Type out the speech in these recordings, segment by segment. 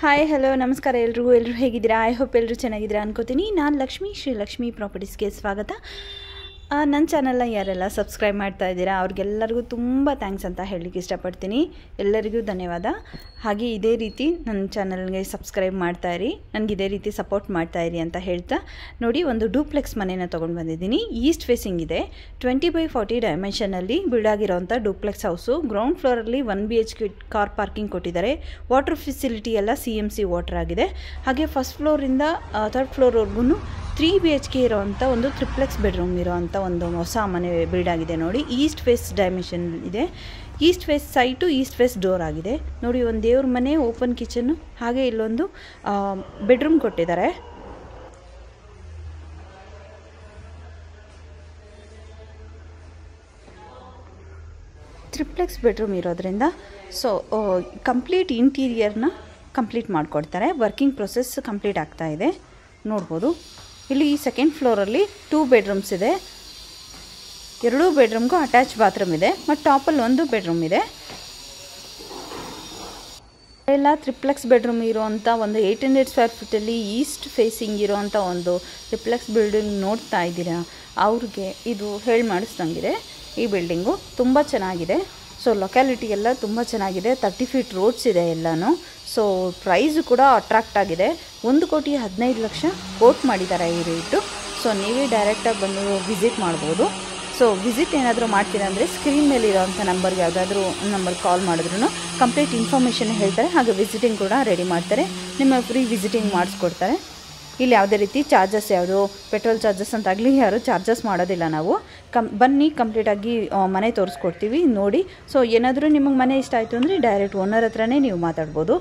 Hi hello ನಮಸ್ಕಾರ ಎಲ್ಲರೂ ಹೇಗಿದ್ದೀರಾ? ಐ ಹೋಪ್ ಎಲ್ಲರೂ ಚೆನ್ನಾಗಿದ್ದೀರಾ ಅನ್ಕೋತೀನಿ. ನಾನು ಲಕ್ಷ್ಮಿ, ಶ್ರೀ ಲಕ್ಷ್ಮಿ ಪ್ರಾಪರ್ಟೀಸ್ಗೆ ಸ್ವಾಗತ. ನನ್ನ ಚಾನಲ್ನ ಯಾರೆಲ್ಲ ಸಬ್ಸ್ಕ್ರೈಬ್ ಮಾಡ್ತಾ ಇದ್ದೀರಾ ಅವ್ರಿಗೆಲ್ಲರಿಗೂ ತುಂಬ ಥ್ಯಾಂಕ್ಸ್ ಅಂತ ಹೇಳಲಿಕ್ಕೆ ಇಷ್ಟಪಡ್ತೀನಿ. ಎಲ್ಲರಿಗೂ ಧನ್ಯವಾದ. ಹಾಗೆ ಇದೇ ರೀತಿ ನನ್ನ ಚಾನಲ್ಗೆ ಸಬ್ಸ್ಕ್ರೈಬ್ ಮಾಡ್ತಾಯಿರಿ, ನನಗೆ ಇದೇ ರೀತಿ ಸಪೋರ್ಟ್ ಮಾಡ್ತಾಯಿರಿ ಅಂತ ಹೇಳ್ತಾ ನೋಡಿ, ಒಂದು ಡೂಪ್ಲೆಕ್ಸ್ ಮನೇನ ತೊಗೊಂಡು ಬಂದಿದ್ದೀನಿ. ಈಸ್ಟ್ ಫೇಸಿಂಗ್ ಇದೆ, 20x40 ಡೈಮೆನ್ಷನಲ್ಲಿ ಬಿಲ್ಡ್ ಆಗಿರೋಂಥ ಡೂಪ್ಲೆಕ್ಸ್ ಹೌಸು. ಗ್ರೌಂಡ್ ಫ್ಲೋರಲ್ಲಿ 1 BHK ಕಾರ್ ಪಾರ್ಕಿಂಗ್ ಕೊಟ್ಟಿದ್ದಾರೆ. ವಾಟರ್ ಫೆಸಿಲಿಟಿ ಎಲ್ಲ CMC ವಾಟರ್ ಆಗಿದೆ. ಹಾಗೆ ಫಸ್ಟ್ ಫ್ಲೋರಿಂದ 3rd ಫ್ಲೋರ್ವರೆಗೂ 3 BHK ಇರೋವಂಥ ಒಂದು ಟ್ರಿಪ್ಲೆಕ್ಸ್ ಬೆಡ್ರೂಮ್ ಇರೋವಂಥ ಒಂದು ಹೊಸ ಮನೆ ಬಿಲ್ಡ್ ಆಗಿದೆ ನೋಡಿ. ಈಸ್ಟ್ ಫೇಸ್ ಡೈಮೆನ್ಷನ್ ಇದೆ. East face site east face door ಆಗಿದೆ ನೋಡಿ. ಒಂದು ದೇವ್ರ ಮನೆ, ಓಪನ್ ಕಿಚನ್ನು, ಹಾಗೆ ಇಲ್ಲೊಂದು ಬೆಡ್ರೂಮ್ ಕೊಟ್ಟಿದ್ದಾರೆ. ಟ್ರಿಪ್ಲೆಕ್ಸ್ ಬೆಡ್ರೂಮ್ ಇರೋದ್ರಿಂದ ಕಂಪ್ಲೀಟ್ ಇಂಟೀರಿಯರ್ನ ಕಂಪ್ಲೀಟ್ ಮಾಡಿಕೊಡ್ತಾರೆ. ವರ್ಕಿಂಗ್ ಪ್ರೊಸೆಸ್ ಕಂಪ್ಲೀಟ್ ಆಗ್ತಾ ಇದೆ ನೋಡ್ಬೋದು. ಇಲ್ಲಿ 2nd ಫ್ಲೋರಲ್ಲಿ 2 ಬೆಡ್ರೂಮ್ಸ್ ಇದೆ. 2 ಬೆಡ್ರೂಮ್ಗೂ ಅಟ್ಯಾಚ್ ಬಾತ್ರೂಮ್ ಇದೆ ಮತ್ತು ಟಾಪಲ್ಲಿ 1 ಬೆಡ್ರೂಮ್ ಇದೆ. ಎಲ್ಲ ಟ್ರಿಪ್ಲೆಕ್ಸ್ ಬೆಡ್ರೂಮ್ ಇರೋವಂಥ ಒಂದು 800 ಸ್ಕ್ವೇರ್ ಫೀಟಲ್ಲಿ ಈಸ್ಟ್ ಫೇಸಿಂಗ್ ಇರೋವಂಥ ಒಂದು ಟ್ರಿಪ್ಲೆಕ್ಸ್ ಬಿಲ್ಡಿಂಗ್ ನೋಡ್ತಾ ಇದ್ದೀರಾ, ಅವ್ರಿಗೆ ಇದು ಹೇಳಿ ಮಾಡಿಸ್ದಂಗಿದೆ. ಈ ಬಿಲ್ಡಿಂಗು ತುಂಬ ಚೆನ್ನಾಗಿದೆ. ಲೊಕ್ಯಾಲಿಟಿ ಎಲ್ಲ ತುಂಬ ಚೆನ್ನಾಗಿದೆ. 30 ಫೀಟ್ ರೋಡ್ಸ್ ಇದೆ ಎಲ್ಲನೂ. ಪ್ರೈಸು ಕೂಡ ಅಟ್ರಾಕ್ಟ್ ಆಗಿದೆ. 1,15,00,000 ಕೋಟ್ ಮಾಡಿದ್ದಾರೆ ಈ ರೇಟು. ನೀವೇ ಡೈರೆಕ್ಟಾಗಿ ಬಂದು ವಿಸಿಟ್ ಮಾಡ್ಬೋದು. ವಿಸಿಟ್ ಏನಾದರೂ ಮಾಡ್ತೀರಾ ಅಂದರೆ ಸ್ಕ್ರೀನ್ ಮೇಲೆ ಇರೋವಂಥ ನಂಬರ್ಗೆ ಯಾವುದಾದ್ರೂ ನಂಬರ್ ಕಾಲ್ ಮಾಡಿದ್ರು ಕಂಪ್ಲೀಟ್ ಇನ್ಫಾರ್ಮೇಷನ್ ಹೇಳ್ತಾರೆ. ಹಾಗೆ ವಿಸಿಟಿಂಗ್ ಕೂಡ ರೆಡಿ ಮಾಡ್ತಾರೆ. ನಿಮ್ಮ ಫ್ರೀ ವಿಸಿಟಿಂಗ್ ಮಾಡಿಸ್ಕೊಡ್ತಾರೆ. ಇಲ್ಲಿ ಯಾವುದೇ ರೀತಿ ಚಾರ್ಜಸ್, ಯಾವುದು ಪೆಟ್ರೋಲ್ ಚಾರ್ಜಸ್ ಅಂತಾಗಲಿ ಯಾರು ಚಾರ್ಜಸ್ ಮಾಡೋದಿಲ್ಲ. ನಾವು ಬನ್ನಿ ಕಂಪ್ಲೀಟಾಗಿ ಮನೆ ತೋರಿಸ್ಕೊಡ್ತೀವಿ ನೋಡಿ. ಏನಾದರೂ ನಿಮಗೆ ಮನೆ ಇಷ್ಟ ಆಯಿತು ಅಂದರೆ ಡೈರೆಕ್ಟ್ ಓನರ್ ಹತ್ರನೇ ನೀವು ಮಾತಾಡ್ಬೋದು.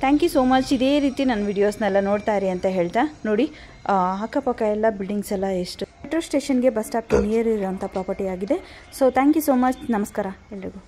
Thank you so much. ಇದೇ ರೀತಿ ನನ್ನ ವೀಡಿಯೋಸ್ನೆಲ್ಲ ನೋಡ್ತಾ ಇರಿ ಅಂತ ಹೇಳ್ತಾ ನೋಡಿ, ಅಕ್ಕಪಕ್ಕ ಎಲ್ಲ ಬಿಲ್ಡಿಂಗ್ಸ್ ಎಲ್ಲ ಎಷ್ಟು ಮೆಟ್ರೋ ಸ್ಟೇಷನ್ಗೆ ಬಸ್ ಸ್ಟಾಪ್ಗೆ ನಿಯರ್ ಇರೋಂಥ ಪ್ರಾಪರ್ಟಿ ಆಗಿದೆ. Thank you so much. ನಮಸ್ಕಾರ ಎಲ್ರಿಗೂ.